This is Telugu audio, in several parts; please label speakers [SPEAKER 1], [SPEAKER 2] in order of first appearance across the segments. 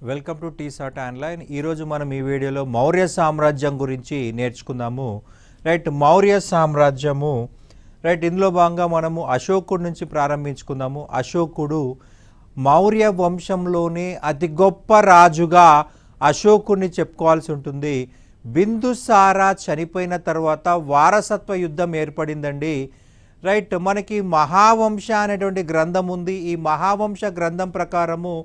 [SPEAKER 1] Welcome to T-SAT online. ఈరోజు మనం ఈ వీడియోలో మౌర్య సామ్రాజ్యం గురించి నేర్చుకుందాము. రైట్, మౌర్య సామ్రాజ్యము ఇందులో భాగంగా మనము అశోకుడి నుంచి ప్రారంభించుకుందాము. అశోకుడు మౌర్య వంశంలోనే అతి గొప్ప రాజుగా అశోకుడిని చెప్పుకోవాల్సి ఉంటుంది. బిందుసార చనిపోయిన తర్వాత వారసత్వ యుద్ధం ఏర్పడిందండి. రైట్, మనకి మహావంశ అనేటువంటి గ్రంథం ఉంది. ఈ మహావంశ గ్రంథం ప్రకారము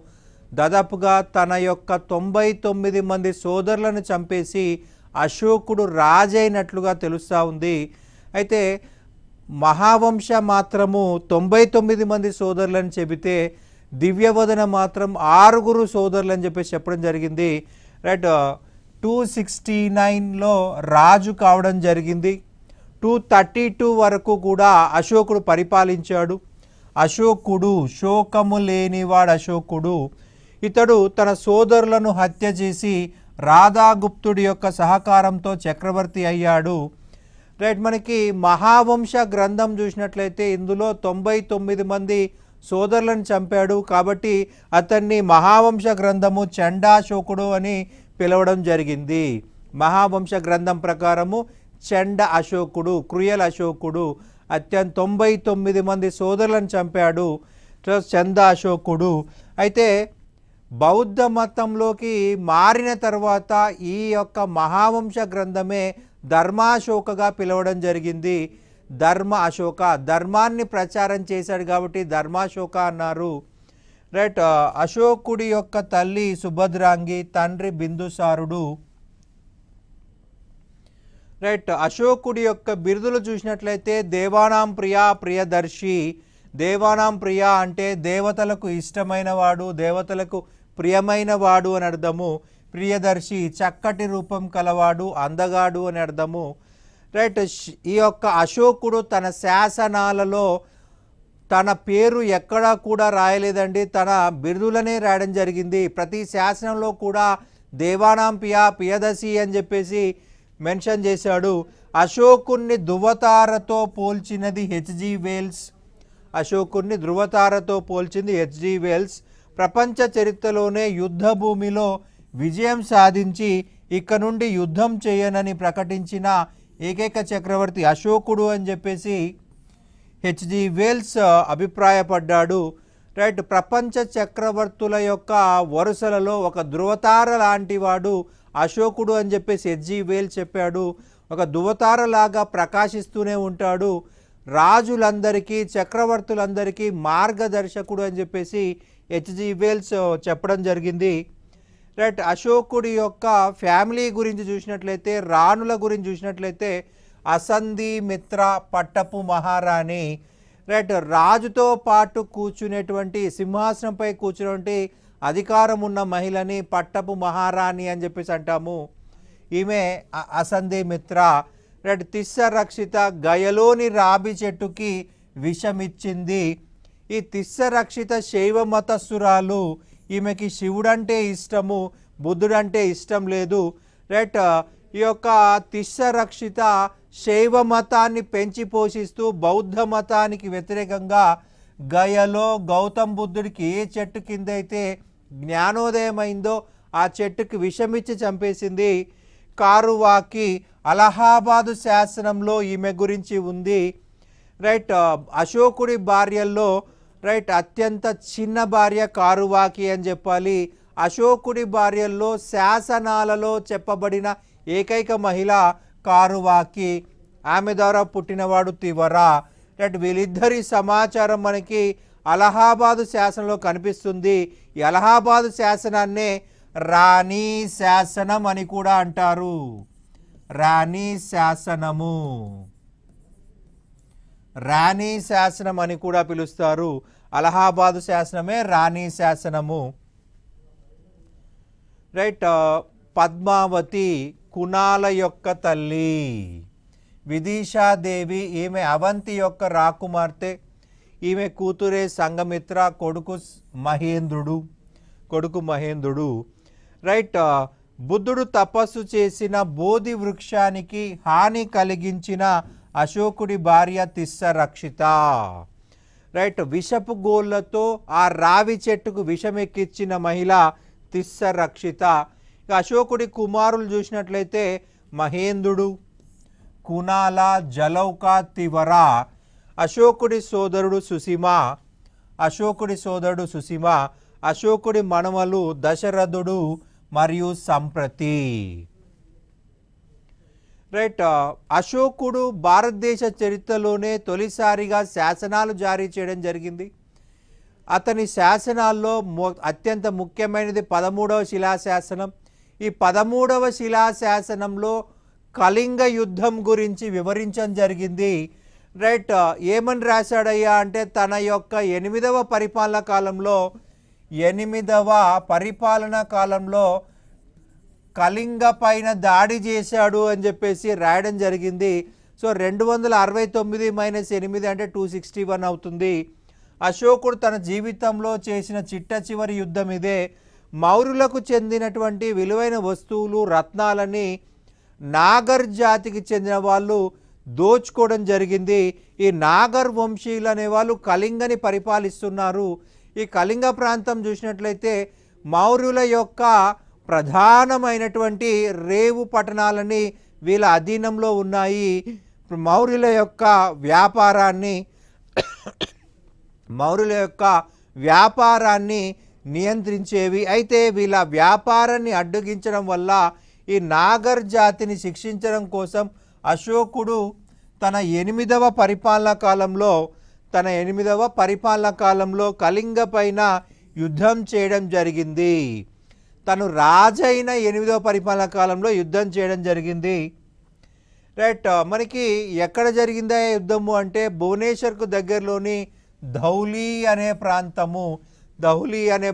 [SPEAKER 1] దాదాపుగా తన యొక్క 99 మంది సోదరులను చంపేసి అశోకుడు రాజైనట్లుగా తెలుస్తూ ఉంది. అయితే మహావంశ మాత్రము 99 మంది సోదరులను చెబితే దివ్యవదన మాత్రం 6 సోదరులని చెప్పడం జరిగింది. రైట్, 269లో రాజు కావడం జరిగింది. 232 వరకు కూడా అశోకుడు పరిపాలించాడు. అశోకుడు శోకము లేనివాడు అశోకుడు. ఇతడు తన సోదరులను హత్య చేసి రాధాగుప్తుడి యొక్క సహకారంతో చక్రవర్తి అయ్యాడు. రైట్, మనకి మహావంశ గ్రంథం చూసినట్లయితే ఇందులో 99 మంది సోదరులను చంపాడు. కాబట్టి అతన్ని మహావంశ గ్రంథము చండాశోకుడు అని పిలవడం జరిగింది. మహావంశ గ్రంథం ప్రకారము చండ అశోకుడు, క్రూయల్ అశోకుడు, 99 మంది సోదరులను చంపాడు చంద అశోకుడు. అయితే బౌద్ధ మతంలోకి మారిన తర్వాత ఈ యొక్క మహావంశ గ్రంథమే ధర్మాశోకగా పిలవడం జరిగింది. ధర్మ అశోక, ధర్మాన్ని ప్రచారం చేశాడు కాబట్టి ధర్మాశోక అన్నారు. రైట్, అశోకుడి యొక్క తల్లి సుభద్రాంగి, తండ్రి బిందుసారుడు. రైట్, అశోకుడి యొక్క బిరుదులు చూసినట్లయితే దేవానాం ప్రియ, ప్రియదర్శి. దేవానాం ప్రియ అంటే దేవతలకు ఇష్టమైన వాడు, దేవతలకు ప్రియమైన వాడు అని అర్థము. ప్రియదర్శి చక్కటి రూపం కలవాడు, అందగాడు అని అర్థము. రైట్, ఈ యొక్క అశోకుడు తన శాసనాలలో తన పేరు ఎక్కడా కూడా రాయలేదండి, తన బిరుదులనే రాయడం జరిగింది. ప్రతి శాసనంలో కూడా దేవానాం ప్రియదర్శి అని చెప్పేసి మెన్షన్ చేశాడు. అశోకుణ్ణి ధృవతారతో పోల్చినది హెచ్జి వేల్స్. అశోకుణ్ణి ధృవతారతో పోల్చింది హెచ్జి వేల్స్. ప్రపంచ చరిత్రలోనే యుద్ధ భూమిలో విజయం సాధించి ఇక నుండి యుద్ధం చేయనని ప్రకటించిన ఏకైక చక్రవర్తి అశోకుడు అని చెప్పేసి హెచ్జి వేల్స్ అభిప్రాయపడ్డాడు. రైట్, ప్రపంచ చక్రవర్తుల యొక్క వరుసలలో ఒక ధృవతార లాంటి వాడు అశోకుడు అని చెప్పేసి హెచ్జి వేల్స్ చెప్పాడు. ఒక ధృవతారలాగా ప్రకాశిస్తూనే ఉంటాడు, రాజులందరికీ చక్రవర్తులందరికీ మార్గదర్శకుడు అని చెప్పేసి హెచ్జి వేల్స్ చెప్పడం జరిగింది. రైట్, అశోకుడి యొక్క ఫ్యామిలీ గురించి చూసినట్లయితే, రాణుల గురించి చూసినట్లయితే అసంధి మిత్ర, పట్టపు మహారాణి. రైట్, రాజుతో పాటు కూర్చునేటువంటి సింహాసనంపై కూర్చునేటువంటి అధికారం ఉన్న మహిళని పట్టపు మహారాణి అని చెప్పేసి అంటాము. ఈమె అసంధి మిత్ర. రైట్, తిస్స రక్షిత గయలోని రాబి చెట్టుకి విషమిచ్చింది. ఈ తిస్స రక్షిత శైవ మతస్సురాలు. ఈమెకి శివుడంటే ఇష్టము, బుద్ధుడంటే ఇష్టం లేదు. రైట్, ఈ యొక్క తిస్స రక్షిత శైవ మతాన్ని పెంచి పోషిస్తూ బౌద్ధ మతానికి వ్యతిరేకంగా గయలో గౌతమ్ బుద్ధుడికి ఏ చెట్టు కింద అయితే జ్ఞానోదయం అయిందో ఆ చెట్టుకి విషమిచ్చి చంపేసింది. కారువాకి అలహాబాదు శాసనంలో ఈమె గురించి ఉంది. రైట్, అశోకుడి భార్యల్లో రైట్ అత్యంత చిన్న భార్య కారువాకి అని చెప్పాలి. అశోకుడి భార్యల్లో శాసనాలలో చెప్పబడిన ఏకైక మహిళ కారువాకి. ఆమె ద్వారా పుట్టినవాడు తివర. రైట్, వీళ్ళిద్దరి సమాచారం మనకి అలహాబాదు శాసనంలో కనిపిస్తుంది. ఈ అలహాబాదు శాసనాన్నే రాణి శాసనం అని కూడా అంటారు. రాణి శాసనము, రాణి శాసనం అని కూడా పిలుస్తారు. అలహాబాదు శాసనమే రాణి శాసనము. రైట్, పద్మావతి కునాల యొక్క తల్లి. విదిశాదేవి ఈమె అవంతి యొక్క రాకుమార్తె. ఈమె కూతురే సంఘమిత్ర, కొడుకు మహేంద్రుడు. రైట్, బుద్ధుడు తపస్సు చేసిన బోధి వృక్షానికి హాని కలిగించిన అశోకుడి భార్య తిస్స రక్షిత. రైట్, విషపు గోళ్లతో ఆ రావి చెట్టుకు విషమెక్కించిన మహిళ తిస్స రక్షిత. ఇక అశోకుడి కుమారులు చూసినట్లయితే మహేంద్రుడు, కునాల, జలౌక, తివర. అశోకుడి సోదరుడు సుసిమ. అశోకుడి మనమలు దశరథుడు మరియు సంప్రతి. రైట్. అశోకుడు భారతదేశ చరిత్రలోనే తొలిసారిగా శాసనాలు జారీ చేయడం జరిగింది. అతని శాసనాల్లో అత్యంత ముఖ్యమైనది 13వ శిలాశాసనం. ఈ 13వ శిలాశాసనంలో కళింగ యుద్ధం గురించి వివరించడం జరిగింది. రైట్. ఏమని రాశాడయ్యా అంటే తన యొక్క 8వ పరిపాలనా కాలంలో కళింగ పైన దాడి చేశాడు అని చెప్పేసి రాయడం జరిగింది. సో 269 - 8 అంటే 261 అవుతుంది. అశోకుడు తన జీవితంలో చేసిన చిట్ట చివరి యుద్ధం ఇదే. మౌర్యులకు చెందినటువంటి విలువైన వస్తువులు, రత్నాలని నాగర్ జాతికి చెందిన వాళ్ళు దోచుకోవడం జరిగింది. ఈ నాగర్ వంశీయులు అనే వాళ్ళు కళింగని పరిపాలిస్తున్నారు. ఈ కళింగ ప్రాంతం చూసినట్లయితే మౌర్యుల యొక్క ప్రధానమైనటువంటి రేవు పట్టణాలని వీళ్ళ అధీనంలో ఉన్నాయి. మౌర్యుల యొక్క వ్యాపారాన్ని నియంత్రించేవి. అయితే వీళ్ళ వ్యాపారాన్ని అడ్డగించడం వల్ల ఈ నాగర్ జాతిని శిక్షించడం కోసం అశోకుడు తన 8వ పరిపాలనా కాలంలో కళింగ పైన యుద్ధం చేయడం జరిగింది. తను రాజైన 8వ పరిపాలనా కాలంలో యుద్ధం చేయడం జరిగింది. రైట్. మనకి ఎక్కడ జరిగిందా యుద్ధము అంటే భువనేశ్వర్కు దగ్గరలోని ధౌలి అనే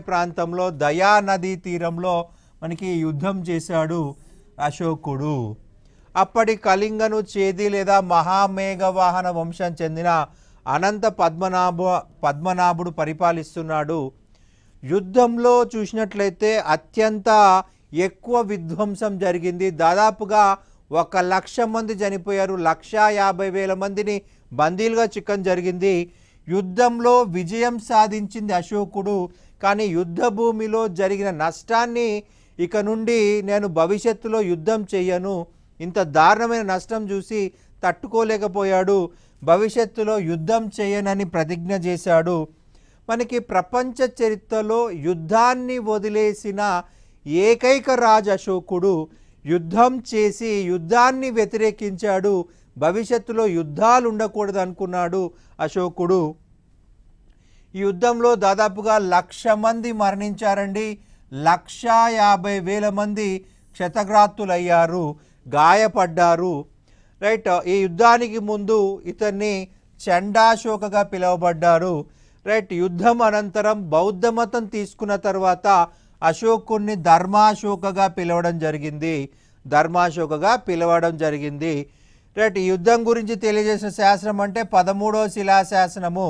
[SPEAKER 1] ప్రాంతంలో దయా నదీ తీరంలో మనకి యుద్ధం చేశాడు అశోకుడు. అప్పటి కళింగను చేది లేదా మహామేఘవాహన వంశం చెందిన అనంత పద్మనాభుడు పరిపాలిస్తున్నాడు. యుద్ధంలో చూసినట్లయితే అత్యంత ఎక్కువ విధ్వంసం జరిగింది. దాదాపుగా 1,00,000 మంది చనిపోయారు. 1,50,000 మందిని బందీలుగా చిక్కడం జరిగింది. యుద్ధంలో విజయం సాధించింది అశోకుడు. కానీ యుద్ధ భూమిలో జరిగిన నష్టాన్ని ఇక నుండి నేను భవిష్యత్తులో యుద్ధం చేయను, ఇంత దారుణమైన నష్టం చూసి తట్టుకోలేకపోయాడు. భవిష్యత్తులో యుద్ధం చేయనని ప్రతిజ్ఞ చేశాడు. మనకి ప్రపంచ చరిత్రలో యుద్ధాన్ని వదిలేసిన ఏకైక రాజు అశోకుడు. యుద్ధం చేసి యుద్ధాన్ని వ్యతిరేకించాడు. భవిష్యత్తులో యుద్ధాలు ఉండకూడదు అనుకున్నాడు అశోకుడు. ఈ యుద్ధంలో దాదాపుగా 1,00,000 మంది మరణించారండి. 1,50,000 మంది క్షతగాత్రులయ్యారు, గాయపడ్డారు. రైట్. ఈ యుద్ధానికి ముందు ఇతన్ని చండాశోకగా పిలువబడ్డారు. రైట్. యుద్ధం అనంతరం బౌద్ధ మతం తీసుకున్న తర్వాత అశోకుణ్ణి ధర్మాశోకగా పిలవడం జరిగింది. రైట్. ఈ యుద్ధం గురించి తెలియజేసిన శాసనం అంటే 13వ శిలాశాసనము.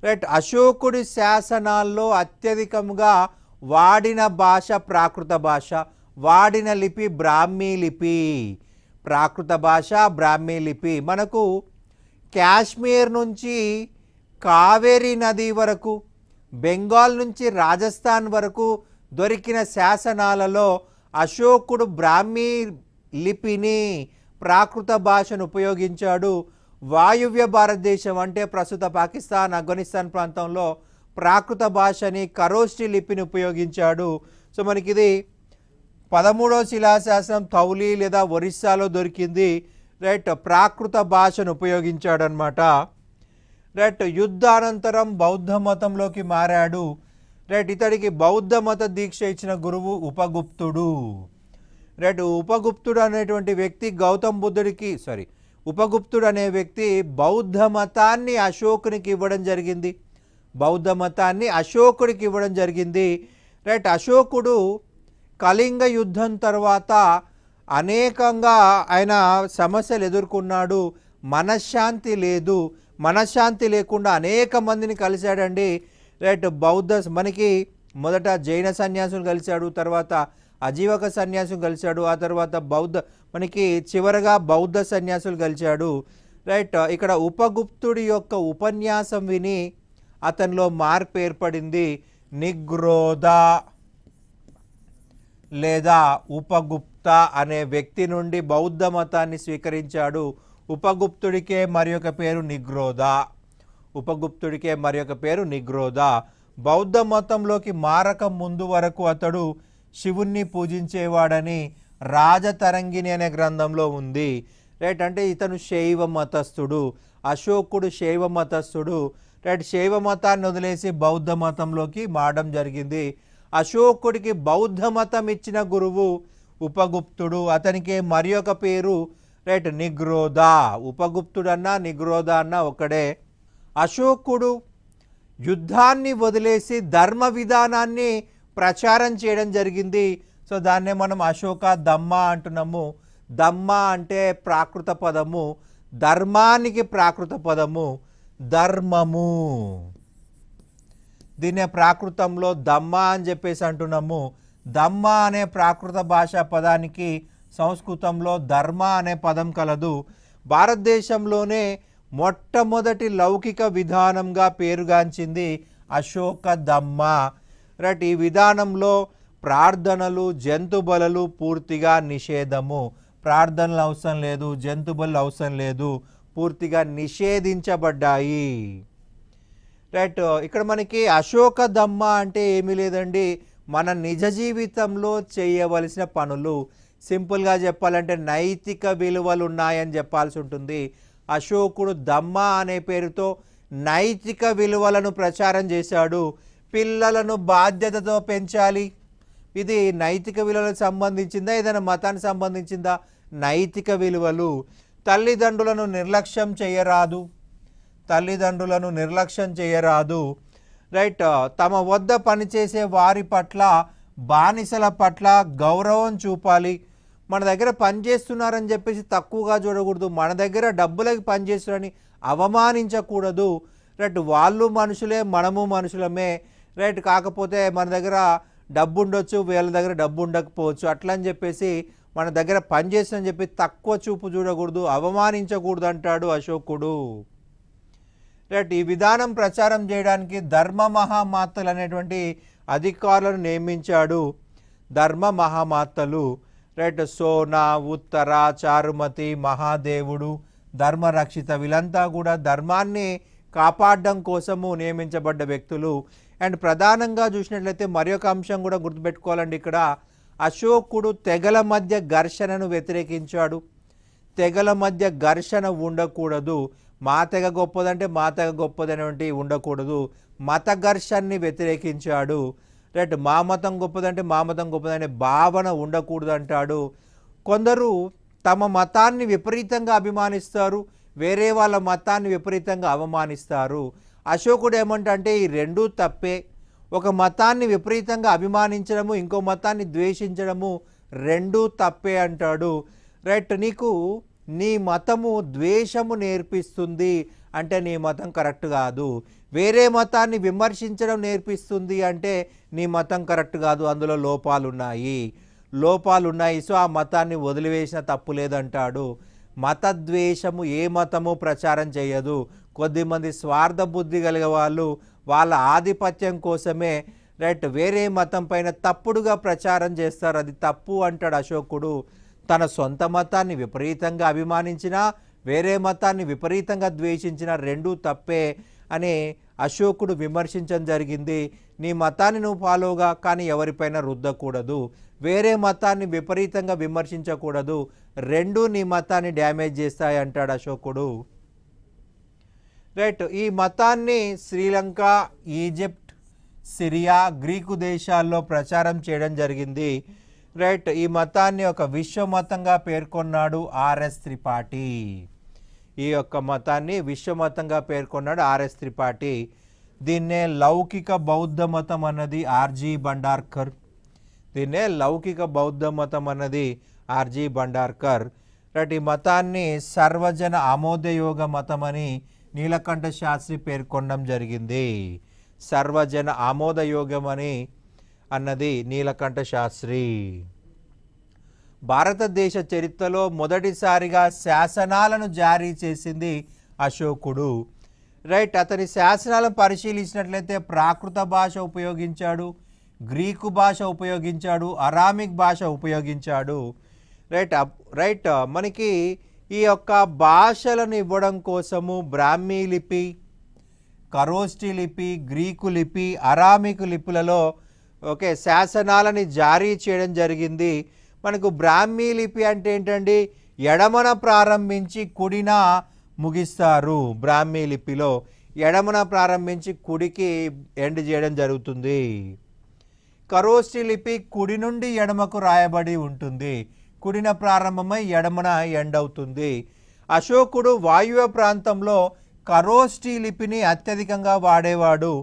[SPEAKER 1] రైట్. అశోకుడి శాసనాల్లో అత్యధికంగా వాడిన భాష ప్రాకృత భాష, వాడిన లిపి బ్రాహ్మీ లిపి. మనకు కాశ్మీర్ నుంచి కావేరీ నది వరకు, బెంగాల్ నుంచి రాజస్థాన్ వరకు దొరికిన శాసనాలలో అశోకుడు బ్రాహ్మీ లిపిని, ప్రాకృత భాషను ఉపయోగించాడు. వాయువ్య భారతదేశం అంటే ప్రస్తుత పాకిస్తాన్, ఆఫ్ఘనిస్తాన్ ప్రాంతంలో ప్రాకృత భాషని, ఖరోష్ఠి లిపిని ఉపయోగించాడు. సో మనకి ఇది 13వ శిలాశాసనం ధౌలి లేదా ఒరిస్సాలో దొరికింది. రైట్. ప్రాకృత భాషను ఉపయోగించాడు అనమాట. రైట్. యుద్ధానంతరం బౌద్ధ మతంలోకి మారాడు. రైట్. ఇతడికి బౌద్ధ మత దీక్ష ఇచ్చిన గురువు ఉపగుప్తుడు. రైట్. ఉపగుప్తుడు అనేటువంటి వ్యక్తి ఉపగుప్తుడు అనే వ్యక్తి బౌద్ధ మతాన్ని అశోకునికి ఇవ్వడం జరిగింది. రైట్. అశోకుడు కళింగ యుద్ధం తర్వాత అనేకంగా ఆయన సమస్యలు ఎదుర్కొన్నాడు. మనశ్శాంతి లేకుండా అనేక మందిని కలిశాడండి. రైట్. మనకి మొదట జైన సన్యాసులు కలిశాడు, తర్వాత అజీవక సన్యాసులు కలిశాడు, ఆ తర్వాత చివరగా బౌద్ధ సన్యాసులు కలిశాడు. రైట్. ఇక్కడ ఉపగుప్తుడి యొక్క ఉపన్యాసం విని అతనిలో మార్పు ఏర్పడింది. నిగ్రోధ లేదా ఉపగుప్త అనే వ్యక్తి నుండి బౌద్ధ మతాన్ని స్వీకరించాడు. ఉపగుప్తుడికే మరి ఒక పేరు నిగ్రోధ. ఉపగుప్తుడికే మరి ఒక పేరు నిగ్రోధ. బౌద్ధ మతంలోకి మారక ముందు వరకు అతడు శివుణ్ణి పూజించేవాడని రాజతరంగిణి అనే గ్రంథంలో ఉంది. రైట్, అంటే ఇతను శైవ మతస్థుడు. అశోకుడు శైవ మతస్థుడు. రైట్, శైవ మతాన్ని వదిలేసి బౌద్ధ మతంలోకి మారడం జరిగింది. అశోకుడికి బౌద్ధ మతం ఇచ్చిన గురువు ఉపగుప్తుడు. అతనికి మరి ఒక పేరు రైట్ నిగ్రోధ. ఉపగుప్తుడన్నా నిగ్రోధ అన్నా ఒకడే. అశోకుడు యుద్ధాన్ని వదిలేసి ధర్మ విధానాన్ని ప్రచారం చేయడం జరిగింది. సో దాన్నే మనం అశోక దమ్మ అంటున్నాము. దమ్మ అంటే ప్రాకృత పదము, ధర్మానికి ప్రాకృత పదము ధర్మము. దీన్నే ప్రాకృతంలో దమ్మ అని చెప్పేసి అంటున్నాము. దమ్మ అనే ప్రాకృత భాషా పదానికి సంస్కృతంలో ధర్మ అనే పదం కలదు. భారతదేశంలోనే మొట్టమొదటి లౌకిక విధానంగా పేరుగాంచింది అశోక దమ్మ. రైట్, ఈ విధానంలో ప్రార్థనలు జంతు బలులు పూర్తిగా నిషేధము. ప్రార్థనలు అవసరం లేదు, జంతు బలులు అవసరం లేదు, పూర్తిగా నిషేధించబడ్డాయి. రైట్, ఇక్కడ మనకి అశోక దమ్మ అంటే ఏమీ లేదండి, మన నిజ జీవితంలో చేయవలసిన పనులు. సింపుల్గా చెప్పాలంటే నైతిక విలువలు ఉన్నాయని చెప్పాల్సి ఉంటుంది. అశోకుడు దమ్మ అనే పేరుతో నైతిక విలువలను ప్రచారం చేశాడు. పిల్లలను బాధ్యతతో పెంచాలి. ఇది నైతిక విలువలకు సంబంధించిందా, ఏదైనా మతానికి సంబంధించిందా? నైతిక విలువలు. తల్లిదండ్రులను నిర్లక్ష్యం చేయరాదు. తల్లిదండ్రులను నిర్లక్ష్యం చేయరాదు. రైట్, తమ వద్ద పనిచేసే వారి పట్ల, బానిసల పట్ల గౌరవం చూపాలి. మన దగ్గర పనిచేస్తున్నారని చెప్పేసి తక్కువగా చూడకూడదు. మన దగ్గర డబ్బులకి పనిచేస్తున్నారని అవమానించకూడదు. రైట్, వాళ్ళు మనుషులే, మనము మనుషులమే. రైట్, కాకపోతే మన దగ్గర డబ్బు ఉండొచ్చు, వీళ్ళ దగ్గర డబ్బు ఉండకపోవచ్చు. అట్లా అని చెప్పేసి మన దగ్గర పనిచేస్తుందని చెప్పి తక్కువ చూపు చూడకూడదు, అవమానించకూడదు అంటాడు అశోకుడు. రైట్, ఈ విధానం ప్రచారం చేయడానికి ధర్మ మహామాతలు అనేటువంటి అధికారులను నియమించాడు. ధర్మ మహామాతలు రైట్, సోన, ఉత్తర, చారుమతి, మహాదేవుడు, ధర్మరక్షిత, వీళ్ళంతా కూడా ధర్మాన్ని కాపాడడం కోసము నియమించబడ్డ వ్యక్తులు. అండ్ ప్రధానంగా చూసినట్లయితే మరి ఒక అంశం కూడా గుర్తుపెట్టుకోవాలండి. ఇక్కడ అశోకుడు తెగల మధ్య ఘర్షణను వ్యతిరేకించాడు. తెగల మధ్య ఘర్షణ ఉండకూడదు. మా తెగ గొప్పదంటే మా తెగ గొప్పదనేటువంటి ఉండకూడదు. మత ఘర్షణని వ్యతిరేకించాడు. రైట్, మా మతం గొప్పదంటే మా మతం గొప్పదనే భావన ఉండకూడదు అంటాడు. కొందరు తమ మతాన్ని విపరీతంగా అభిమానిస్తారు, వేరే వాళ్ళ మతాన్ని విపరీతంగా అవమానిస్తారు. అశోకుడు ఏమంటే ఈ రెండూ తప్పే. ఒక మతాన్ని విపరీతంగా అభిమానించడము, ఇంకో మతాన్ని ద్వేషించడము రెండూ తప్పే అంటాడు. రైట్, నీకు నీ మతము ద్వేషము నేర్పిస్తుంది అంటే నీ మతం కరెక్ట్ కాదు. వేరే మతాన్ని విమర్శించడం నేర్పిస్తుంది అంటే నీ మతం కరెక్ట్ కాదు, అందులో లోపాలు ఉన్నాయి. సో ఆ మతాన్ని వదిలివేసిన తప్పు లేదంటాడు. మతద్వేషము ఏ మతము ప్రచారం చేయదు. కొద్దిమంది స్వార్థ బుద్ధి కలిగే వాళ్ళు వాళ్ళ ఆధిపత్యం కోసమే రైట్ వేరే మతం పైన తప్పుడుగా ప్రచారం చేస్తారు. అది తప్పు అంటాడు అశోకుడు. తన సొంత మతాన్ని విపరీతంగా అభిమానించినా, వేరే మతాన్ని విపరీతంగా ద్వేషించినా రెండూ తప్పే అని అశోకుడు విమర్శించడం జరిగింది. నీ మతాన్ని నువ్వు ఫాలోగా, కానీ ఎవరిపైన రుద్దకూడదు. వేరే మతాన్ని విపరీతంగా విమర్శించకూడదు. రెండూ నీ మతాన్ని డ్యామేజ్ చేస్తాయి అంటాడు అశోకుడు. రైట్, ఈ మతాన్ని శ్రీలంక, ఈజిప్ట్, సిరియా, గ్రీకు దేశాల్లో ప్రచారం చేయడం జరిగింది. రైట్, ఈ మతాన్ని ఒక విశ్వమతంగా పేర్కొన్నాడు ఆర్ఎస్ త్రిపాఠి. ఈ యొక్క మతాన్ని విశ్వమతంగా పేర్కొన్నాడు ఆర్ఎస్ త్రిపాఠి. దీన్నే లౌకిక బౌద్ధ మతం అన్నది ఆర్జీ బండార్కర్. రైట్, ఈ మతాన్ని సర్వజన ఆమోదయోగ మతం అని నీలకంఠ శాస్త్రి పేర్కొనడం జరిగింది. సర్వజన ఆమోదయోగం అని అన్నది నీలకంఠ శాస్త్రి. భారతదేశ చరిత్రలో మొదటిసారిగా శాసనాలను జారీ చేసింది అశోకుడు. రైట్, అతని శాసనాలను పరిశీలించినట్లయితే ప్రాకృత భాష ఉపయోగించాడు, గ్రీకు భాష ఉపయోగించాడు, అరామిక్ భాష ఉపయోగించాడు. రైట్ మనకి ఈ యొక్క భాషలను ఇవ్వడం కోసము బ్రాహ్మీ లిపి, ఖరోష్టి లిపి, గ్రీకు లిపి, అరామిక్ లిపులలో శాసనాలని జారీ చేయడం జరిగింది. మనకు బ్రాహ్మీ లిపి అంటే ఏంటండి, ఎడమన ప్రారంభించి కుడిన ముగిస్తారు. బ్రాహ్మీ లిపిలో ఎడమన ప్రారంభించి కుడికి ఎండ్ చేయడం జరుగుతుంది. ఖరోష్టి లిపి కుడి నుండి ఎడమకు రాయబడి ఉంటుంది, కుడిన ప్రారంభమై ఎడమన ఎండ్ అవుతుంది. అశోకుడు వాయువ్య ప్రాంతంలో ఖరోష్టి లిపిని అత్యధికంగా వాడేవాడు.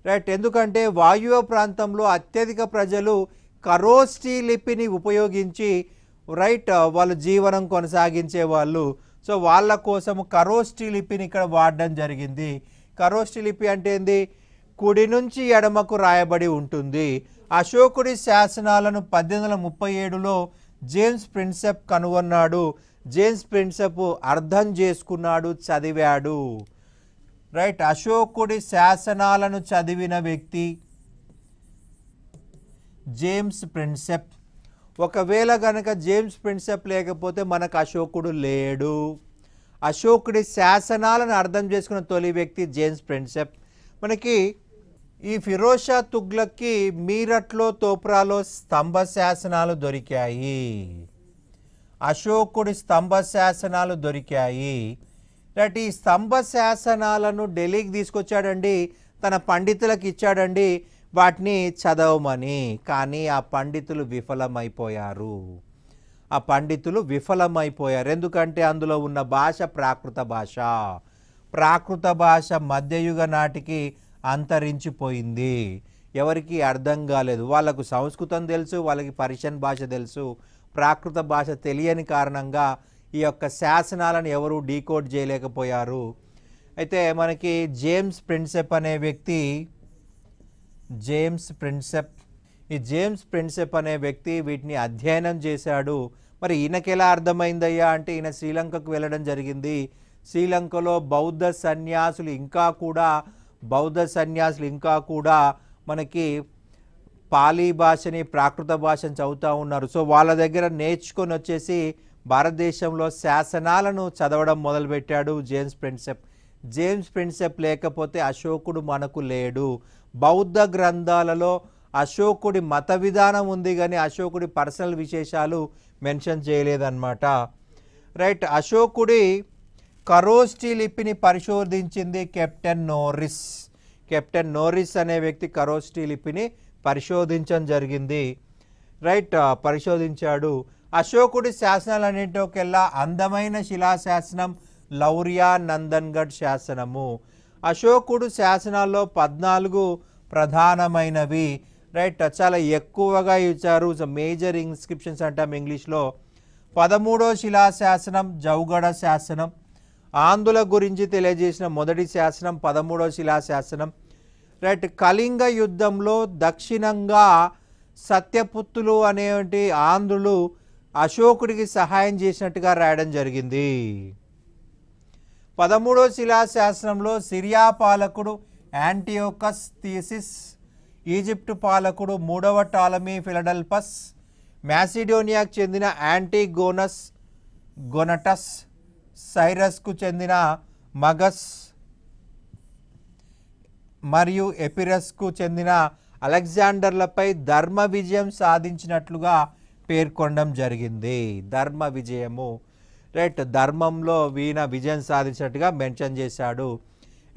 [SPEAKER 1] రైట్, ఎందుకంటే వాయువ్య ప్రాంతంలో అత్యధిక ప్రజలు ఖరోష్టి లిపిని ఉపయోగించి వాళ్ళు జీవనం కొనసాగించే వాళ్ళు. సో వాళ్ళ కోసం ఖరోష్టి లిపిని ఇక్కడ వాడడం జరిగింది. ఖరోష్టి లిపి అంటే ఏంది, కుడి నుంచి ఎడమకు రాయబడి ఉంటుంది. అశోకుడి శాసనాలను 1837లో జేమ్స్ ప్రిన్సెప్ కనుగొన్నాడు. జేమ్స్ ప్రిన్సెప్ అర్థం చేసుకున్నాడు, చదివాడు. రైట్, అశోకుడి శాసనాలను చదివిన వ్యక్తి జేమ్స్ ప్రిన్సెప్. ఒకవేళ కనుక జేమ్స్ ప్రిన్సెప్ లేకపోతే మనకు అశోకుడు లేడు. అశోకుడి శాసనాలను అర్థం చేసుకున్న తొలి వ్యక్తి జేమ్స్ ప్రిన్సెప్. మనకి ఈ ఫిరోజ్ షా తుగ్లక్కి మీరట్లో, తోప్రాలో స్తంభ శాసనాలు దొరికాయి. అశోకుడి స్తంభ శాసనాలు దొరికాయి. రైట్, ఈ స్తంభ శాసనాలను ఢిల్లీకి తీసుకొచ్చాడండి, తన పండితులకు ఇచ్చాడండి వాటిని చదవమని. కానీ ఆ పండితులు విఫలమైపోయారు. ఎందుకంటే అందులో ఉన్న భాష ప్రాకృత భాష. ప్రాకృత భాష మధ్యయుగ నాటికి అంతరించిపోయింది. ఎవరికి అర్థం కాలేదు. వాళ్ళకు సంస్కృతం తెలుసు, వాళ్ళకి పర్షియన్ భాష తెలుసు, ప్రాకృత భాష తెలియని కారణంగా ఈ యొక్క శాసనాలను ఎవరు డీకోడ్ చేయలేకపోయారు. అయితే మనకి జేమ్స్ ప్రిన్సెప్ అనే వ్యక్తి, ఈ జేమ్స్ ప్రిన్సెప్ అనే వ్యక్తి వీటిని అధ్యయనం చేశాడు. మరి ఈయనకి ఎలా అర్థమైందయ్యా అంటే, ఈయన శ్రీలంకకు వెళ్ళడం జరిగింది. శ్రీలంకలో బౌద్ధ సన్యాసులు ఇంకా కూడా మనకి పాలీ భాషని, ప్రాకృత భాషని చదువుతూ ఉన్నారు. సో వాళ్ళ దగ్గర నేర్చుకొని వచ్చేసి భారతదేశంలో శాసనాలను చదవడం మొదలుపెట్టాడు జేమ్స్ ప్రిన్సెప్ లేకపోతే అశోకుడు మనకు లేడు. బౌద్ధ గ్రంథాలలో అశోకుడి మత విధానం ఉంది కానీ అశోకుడి పర్సనల్ విశేషాలు మెన్షన్ చేయలేదన్నమాట. రైట్, అశోకుడి ఖరోష్టి లిపిని పరిశోధించింది కెప్టెన్ నోరిస్ అనే వ్యక్తి ఖరోష్టి లిపిని పరిశోధించడం జరిగింది. రైట్, పరిశోధించాడు. అశోకుడి శాసనాలన్నింటికెల్లా అందమైన శిలాశాసనం లౌరియా నందన్గఢ్ శాసనము. అశోకుడు శాసనాల్లో 14 ప్రధానమైనవి. రైట్, చాలా ఎక్కువగా ఇచ్చారు. మేజర్ ఇన్స్క్రిప్షన్స్ అంటాం ఇంగ్లీష్లో. 13వ శిలాశాసనం జౌగఢ శాసనం. ఆంధ్రుల గురించి తెలియజేసిన మొదటి శాసనం 13వ శిలాశాసనం. రైట్, కళింగ యుద్ధంలో దక్షిణంగా సత్యపుత్తులు అనేటి ఆంధ్రులు అశోకుడికి సహాయం చేసినట్టుగా రాయడం జరిగింది. 13వ శిలాశాసనంలో సిరియా పాలకుడు యాంటియోకస్ థీసిస్, ఈజిప్టు పాలకుడు 3వ టాలమీ ఫిలడెల్ఫస్, మ్యాసిడోనియాకు చెందిన గొనటస్, సైరస్కు చెందిన మగస్ మరియు ఎపిరస్కు చెందిన అలెగ్జాండర్లపై ధర్మ విజయం సాధించినట్లుగా పేర్కొనడం జరిగింది. ధర్మ విజయము. రైట్, ధర్మంలో వీణ విజయం సాధించినట్టుగా మెన్షన్ చేశాడు.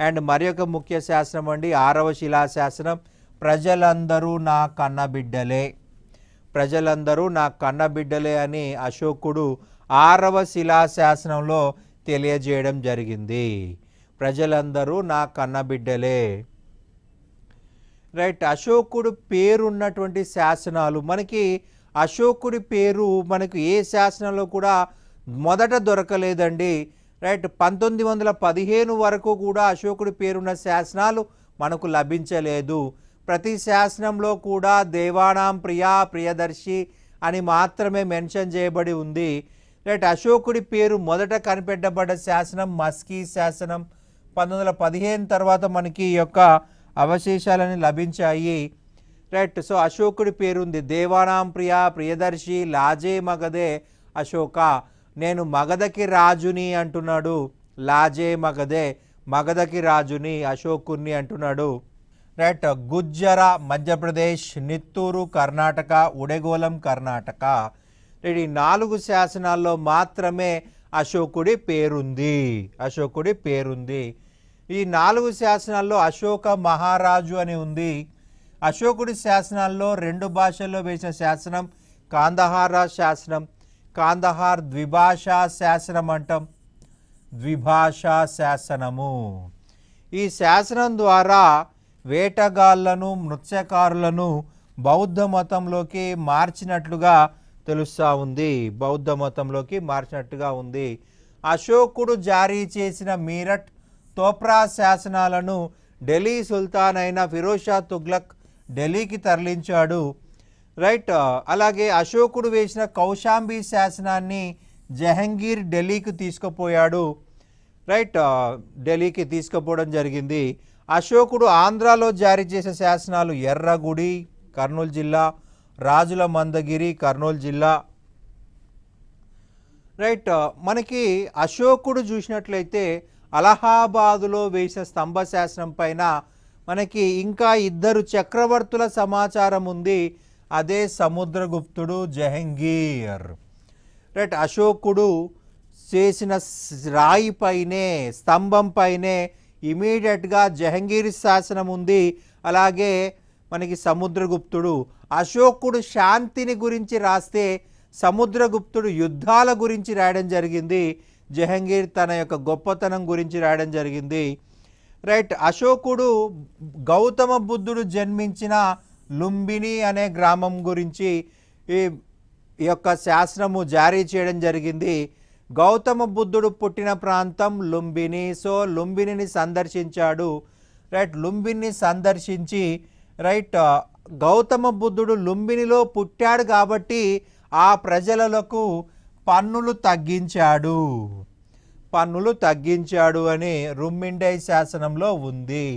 [SPEAKER 1] అండ్ మరి ఒక ముఖ్య శాసనం అండి 6వ శిలాశాసనం ప్రజలందరూ నా కన్నబిడ్డలే అని అశోకుడు 6వ శిలాశాసనంలో తెలియజేయడం జరిగింది. ప్రజలందరూ నా కన్నబిడ్డలే. రైట్, అశోకుడు పేరున్నటువంటి శాసనాలు. మనకి అశోకుడి పేరు మనకు ఏ శాసనంలో కూడా మొదట దొరకలేదండి. రైట్, 1915 వరకు కూడా అశోకుడి పేరున్న శాసనాలు మనకు లభించలేదు. ప్రతి శాసనంలో కూడా దేవానాం ప్రియదర్శి అని మాత్రమే మెన్షన్ చేయబడి ఉంది. రైట్, అశోకుడి పేరు మొదట కనిపెట్టబడ్డ శాసనం మస్కీ శాసనం. 1915 తర్వాత మనకి ఈ యొక్క అవశేషాలని లభించాయి. రైట్. సో అశోకుడి పేరుంది. దేవానాం ప్రియ ప్రియదర్శి లాజే మగధే అశోక. నేను మగధకి రాజుని అంటున్నాడు. లాజే మగధే, మగధకి రాజుని, అశోకుని అంటున్నాడు. రైట్. గుజ్జర మధ్యప్రదేశ్, నిత్తూరు కర్ణాటక, ఉడెగోలం కర్ణాటక. ఈ 4 శాసనాల్లో మాత్రమే అశోకుడి పేరుంది. అశోకుడి పేరుంది. ఈ 4 శాసనాల్లో అశోక మహారాజు అని ఉంది. అశోకుడి శాసనాల్లో 2 భాషల్లో వేసిన శాసనం కాందహార శాసనం. కాందహార్ ద్విభాషా శాసనం అంటాం. ద్విభాషా శాసనము. ఈ శాసనం ద్వారా వేటగాళ్లను, మత్స్యకారులను బౌద్ధ మతంలోకి మార్చినట్లుగా తెలుస్తూ ఉంది. బౌద్ధ మతంలోకి మార్చినట్టుగా ఉంది. అశోకుడు జారీ చేసిన మీరట్, తోప్రా శాసనాలను ఢిల్లీ సుల్తాన్ అయిన ఫిరోజ్ షా తుగ్లక్ ఢిల్లీకి తరలించాడు. రైట్. అలాగే అశోకుడు వేసిన కౌశాంబి శాసనాన్ని జహంగీర్ ఢిల్లీకి తీసుకుపోయాడు. రైట్. ఢిల్లీకి తీసుకుపోవడం జరిగింది. అశోకుడు ఆంధ్రాలో జారీ చేసే శాసనాలు ఎర్రగుడి కర్నూలు జిల్లా, రాజుల మందగిరి కర్నూలు జిల్లా. రైట్. మనకి అశోకుడు చూసినట్లయితే అలహాబాదులో వేసిన స్తంభ శాసనం పైన మనకి ఇంకా 2 చక్రవర్తుల సమాచారం ఉంది. అదే సముద్రగుప్తుడు, జహంగీర్. రైట్. అశోకుడు చేసిన రాయి పైనే, స్తంభం పైనే ఇమీడియట్గా జహంగీర్ శాసనం ఉంది. అలాగే మనకి సముద్రగుప్తుడు. అశోకుడు శాంతిని గురించి రాస్తే సముద్రగుప్తుడు యుద్ధాల గురించి రాయడం జరిగింది. జహంగీర్ తన యొక్క గొప్పతనం గురించి రాయడం జరిగింది. రైట్. అశోకుడు గౌతమ బుద్ధుడు జన్మించిన లుంబిని అనే గ్రామం గురించి ఈ యొక్క శాసనము జారీ చేయడం జరిగింది. గౌతమ బుద్ధుడు పుట్టిన ప్రాంతం లుంబిని. సో లుంబినిని సందర్శించాడు. రైట్. లుంబిని సందర్శించి రైట్ గౌతమ బుద్ధుడు లుంబినిలో పుట్టాడు కాబట్టి ఆ ప్రజలకు పన్నులు తగ్గించాడు. పన్నులు తగ్గించాడు అని రుమ్మిండై శాసనంలో ఉంది.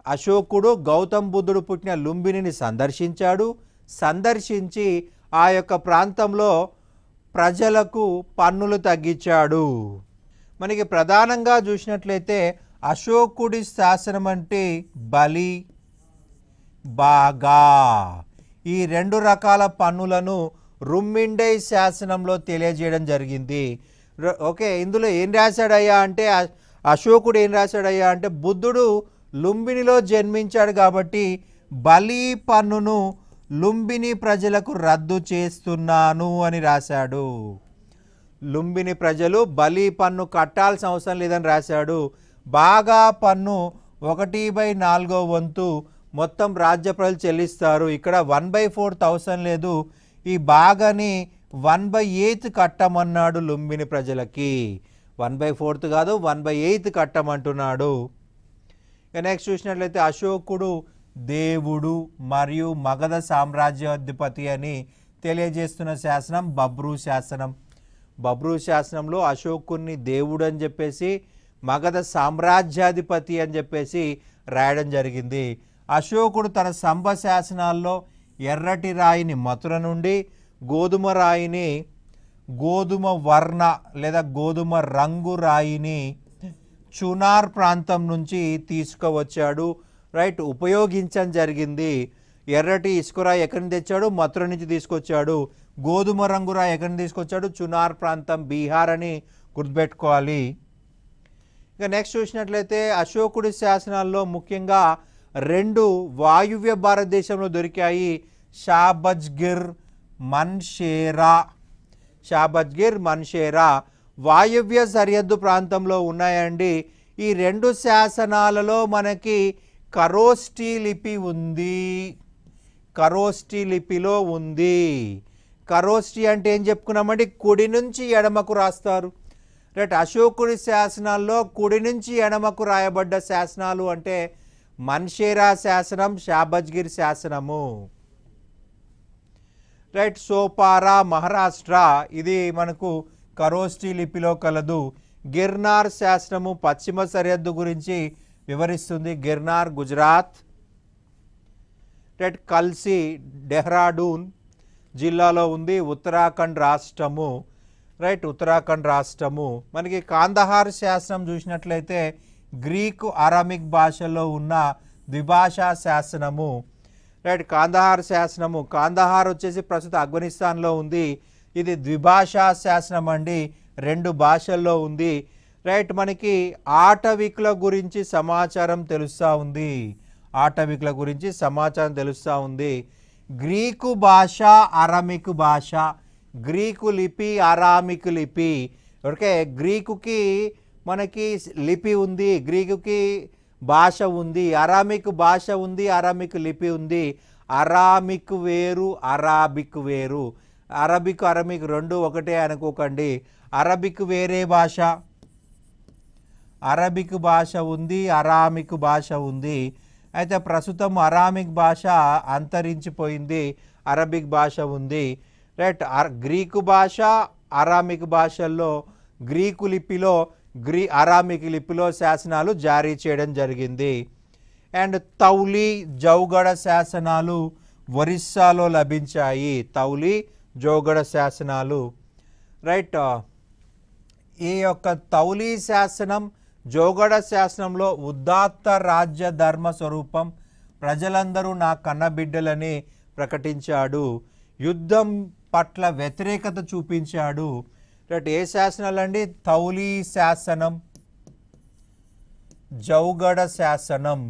[SPEAKER 1] అశోకుడు గౌతమ బుద్ధుడు పుట్టిన లుంబినిని సందర్శించాడు. సందర్శించి ఆ యొక్క ప్రాంతంలో ప్రజలకు పన్నులు తగ్గించాడు. మనకి ప్రధానంగా చూసినట్లయితే అశోకుడి శాసనం అంటే బలి, బాగా, ఈ 2 రకాల పన్నులను రుమ్మిండై శాసనంలో తెలియజేయడం జరిగింది. ఓకే. ఇందులో ఏం రాశాడయ్యా అంటే అశోకుడు ఏం రాశాడయ్యా అంటే బుద్ధుడు లుంబినిలో జన్మించాడు కాబట్టి బలి పన్నును లుంబిని ప్రజలకు రద్దు చేస్తున్నాను అని రాశాడు. లుంబిని ప్రజలు బలి పన్ను కట్టాల్సిన అవసరం లేదని రాశాడు. బాగా పన్ను 1/4 వంతు మొత్తం రాజ్య ప్రజలు చెల్లిస్తారు. ఇక్కడ 1/4 అవసరం లేదు. ఈ బాగాని 1/8 కట్టమన్నాడు లుంబిని ప్రజలకి. 1/4 కాదు, 1/8 కట్టమంటున్నాడు. ఇక నెక్స్ట్ చూసినట్లయితే అశోకుడు దేవుడు మరియు మగధ సామ్రాజ్యాధిపతి అని తెలియజేస్తున్న శాసనం బబ్రు శాసనం. బబ్రు శాసనంలో అశోకుని దేవుడు అని చెప్పేసి, మగధ సామ్రాజ్యాధిపతి అని చెప్పేసి రాయడం జరిగింది. అశోకుడు తన స్తంభ శాసనాల్లో ఎర్రటి రాయిని మథుర నుండి, గోధుమ రాయిని, గోధుమ వర్ణ లేదా గోధుమ రంగు రాయిని చునార్ ప్రాంతం నుంచి తీసుకువచ్చాడు. రైట్. ఉపయోగించడం జరిగింది. ఎర్రటి ఇసుకరాయి ఎక్కడి నుంచి తెచ్చాడు? మథుర నుంచి తీసుకొచ్చాడు. గోధుమ రంగు రాయి ఎక్కడి నుంచి తీసుకొచ్చాడు? చునార్ ప్రాంతం, బీహార్ అని గుర్తుపెట్టుకోవాలి. ఇక నెక్స్ట్ చూసినట్లయితే అశోకుడి శాసనాల్లో ముఖ్యంగా 2 వాయువ్య భారతదేశంలో దొరికాయి. షాబజ్గిర్, మన్షేరా. షాబజ్గిర్, మన్షేరా వాయువ్య సరిహద్దు ప్రాంతంలో ఉన్నాయండి. ఈ 2 శాసనాలలో మనకి ఖరోష్ఠీ లిపి ఉంది. ఖరోష్ఠీ లిపిలో ఉంది. ఖరోష్ఠీ అంటే ఏం చెప్పుకున్నామండి? కుడి నుంచి ఎడమకు రాస్తారు. రైట్. అశోకుడి శాసనాల్లో కుడి నుంచి ఎడమకు రాయబడ్డ శాసనాలు అంటే మన్షేరా శాసనం, షాబజ్గిర్ శాసనము. రైట్. సోపారా మహారాష్ట్ర, ఇది మనకు ఖరోష్ఠీ లిపిలో కలదు. గిర్నార్ శాసనము పశ్చిమ సరిహద్దు గురించి వివరిస్తుంది. గిర్నార్ గుజరాత్. రైట్ కల్సి డెహ్రాడూన్ జిల్లాలో ఉంది, ఉత్తరాఖండ్ రాష్ట్రము. రైట్ ఉత్తరాఖండ్ రాష్ట్రము. మనకి కాందహార్ శాసనం చూసినట్లయితే గ్రీకు అరామిక్ భాషలో ఉన్న ద్విభాషా శాసనము. రైట్ కాందహార్ శాసనము. కాందహార్ వచ్చేసి ప్రస్తుత ఆఫ్ఘనిస్తాన్లో ఉంది. ఇది ద్విభాషా శాసనం అండి, 2 భాషల్లో ఉంది. రైట్ మనకి ఆటవికుల గురించి సమాచారం తెలుస్తూ ఉంది. ఆటవికుల గురించి సమాచారం తెలుస్తూ ఉంది. గ్రీకు భాష, అరామిక్ భాష, గ్రీకు లిపి, అరామిక్ లిపి. ఓకే, గ్రీకుకి మనకి లిపి ఉంది, గ్రీకుకి భాష ఉంది, అరామిక్ భాష ఉంది, అరామిక్ లిపి ఉంది. అరామిక్ వేరు, అరాబిక్ వేరు. అరబిక్ అరామిక్ 2 ఒకటే అనుకోకండి. అరబిక్ వేరే భాష, అరబిక్ భాష ఉంది, అరామిక్ భాష ఉంది. అయితే ప్రస్తుతం అరామిక్ భాష అంతరించిపోయింది, అరబిక్ భాష ఉంది. రైట్ గ్రీకు భాష, అరామిక్ భాషల్లో గ్రీకు లిపిలో అరామిక్ లిపిలో శాసనాలు జారీ చేయడం జరిగింది. అండ్ తౌలి, జౌగడ శాసనాలు ఒరిస్సాలో లభించాయి. తౌలి, జౌగడ శాసనాలు. రైట్ ఈ యొక్క తౌలి శాసనం, జౌగడ శాసనంలో ఉదాత్త రాజ్య ధర్మ స్వరూపం, ప్రజలందరూ నా కన్నబిడ్డలని ప్రకటించాడు. యుద్ధం పట్ల వ్యతిరేకత చూపించాడు. రైట్ ఏ శాసనాలండి? తౌలి శాసనం, జౌగడ శాసనం.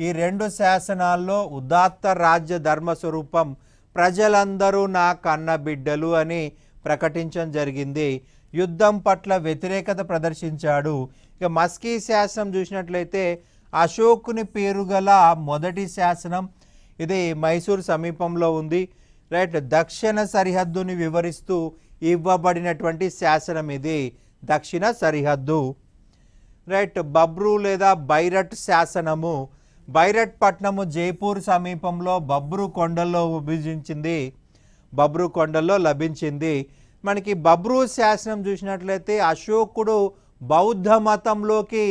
[SPEAKER 1] ఈ 2 శాసనాల్లో ఉదాత్త రాజ్య ధర్మ స్వరూపం, ప్రజలందరూ నా కన్నబిడ్డలు అని ప్రకటించడం జరిగింది. యుద్ధం పట్ల వ్యతిరేకత ప్రదర్శించాడు. ఇక మస్కీ శాసనం చూసినట్లయితే అశోకుని పేరు గల మొదటి శాసనం. ఇది మైసూర్ సమీపంలో ఉంది. రైట్ దక్షిణ సరిహద్దుని వివరిస్తూ ఇవ్వబడినటువంటి శాసనం ఇది, దక్షిణ సరిహద్దు. రైట్ బబ్రు లేదా బైరట్ శాసనము. బైరట్ పట్టణము జైపూర్ సమీపంలో బబ్రు కొండల్లో విభజించింది, బబ్రు కొండల్లో లభించింది. మనకి బబ్రు శాసనం చూసినట్లయితే అశోకుడు బౌద్ధ మతంలోకి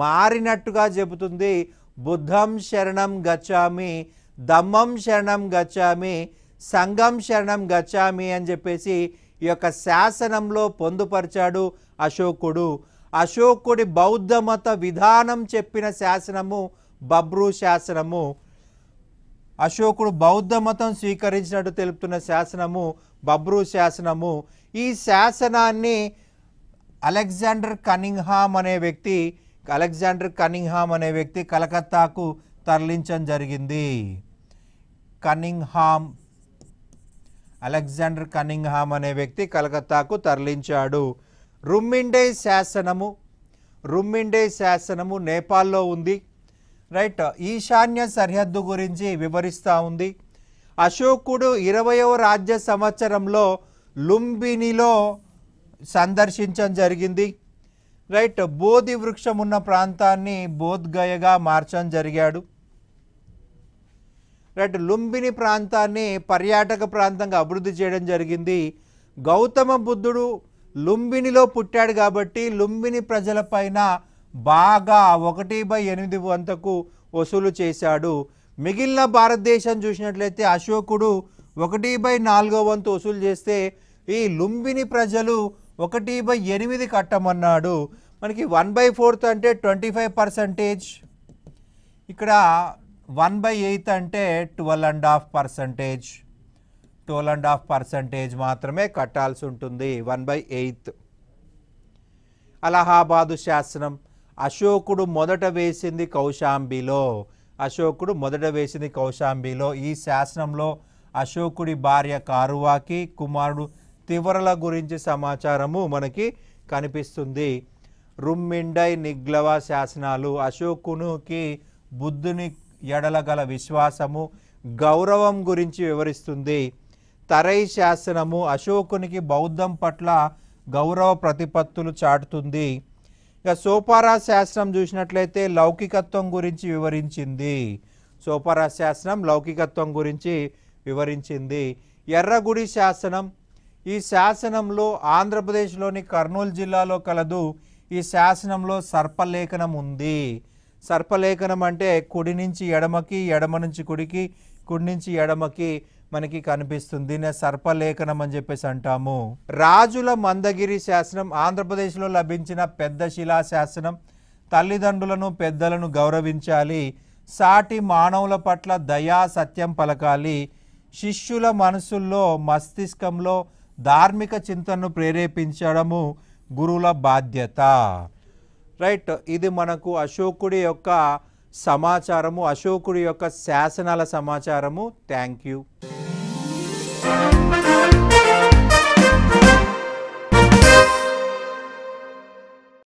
[SPEAKER 1] మారినట్టుగా చెబుతుంది. బుద్ధం శరణం గచ్చామి, ధమ్మం శరణం గచ్చామి, సంఘం శరణం గచ్చామి అని చెప్పేసి ఈ యొక్క శాసనంలో పొందుపరిచాడు అశోకుడు. అశోకుడి బౌద్ధ మత విధానం చెప్పిన శాసనము బబ్రు శాసనము. అశోకుడు బౌద్ధ మతం స్వీకరించినట్టు తెలుపుతున్న శాసనము బబ్రు శాసనము. ఈ శాసనాన్ని అలెగ్జాండర్ కనింగ్హామ్ అనే వ్యక్తి కలకత్తాకు తరలించడం జరిగింది. అలెగ్జాండర్ కనింగ్హామ్ అనే వ్యక్తి కలకత్తాకు తరలించాడు. రుమ్మిండే శాసనము నేపాల్లో ఉంది. రైట్ ఈశాన్య సరిహద్దు గురించి వివరిస్తూ ఉంది. అశోకుడు 20వ రాజ్య సంవత్సరంలో లుంబినిలో సందర్శించడం జరిగింది. రైట్ బోధి వృక్షం ఉన్న ప్రాంతాన్ని బోధ్గయగా మార్చడం జరిగాడు. రైట్ లుంబిని ప్రాంతాన్ని పర్యాటక ప్రాంతంగా అభివృద్ధి చేయడం జరిగింది. గౌతమ బుద్ధుడు లుంబినిలో పుట్టాడు కాబట్టి లుంబిని ప్రజలపైన బాగా 1/8 వంతుకు వసూలు చేశాడు. మిగిలిన భారతదేశం చూసినట్లయితే అశోకుడు 1/4 వంతు వసూలు చేస్తే ఈ లుంబిని ప్రజలు 1/8 కట్టమన్నాడు. మనకి 1/4 అంటే 25%, ఇక్కడ 1/8 అంటే 12.5%, 12.5% మాత్రమే కట్టాల్సి ఉంటుంది. 1/8. అలహాబాదు శాసనం. అశోకుడు మొదట వేసింది కౌశాంబిలో. ఈ శాసనంలో అశోకుడి భార్య కారువాకి, కుమారుడు తివరల గురించి సమాచారము మనకి కనిపిస్తుంది. రుమ్మిండై నిగ్లవ శాసనాలు. అశోకునికి బుద్ధుని ఎడల గల విశ్వాసము, గౌరవం గురించి వివరిస్తుంది. తరై శాసనము అశోకునికి బౌద్ధం పట్ల గౌరవ ప్రతిపత్తులు చాటుతుంది. ఇక సోపారా శాసనం చూసినట్లయితే లౌకికత్వం గురించి వివరించింది. సోపారా శాసనం లౌకికత్వం గురించి వివరించింది. ఎర్రగుడి శాసనం. ఈ శాసనంలో ఆంధ్రప్రదేశ్లోని కర్నూలు జిల్లాలో కలదు. ఈ శాసనంలో సర్పలేఖనం ఉంది. సర్పలేఖనం అంటే కుడి నుంచి ఎడమకి, ఎడమ నుంచి కుడికి, కుడి నుంచి ఎడమకి మనకి కనిపిస్తుంది. దీన్ని సర్పలేఖనం అని చెప్పేసి అంటాము. రాజుల మందగిరి శాసనం ఆంధ్రప్రదేశ్లో లభించిన పెద్ద శిలా శాసనం. తల్లిదండ్రులను పెద్దలను గౌరవించాలి, సాటి మానవుల పట్ల దయా సత్యం పలకాలి, శిష్యుల మనసుల్లో మస్తిష్కంలో ధార్మిక చింతనను ప్రేరేపించడము గురువుల బాధ్యత. రైట్, ఇది మనకు అశోకుడి యొక్క సమాచారము, అశోకుడి యొక్క శాసనాల సమాచారము. Thank you.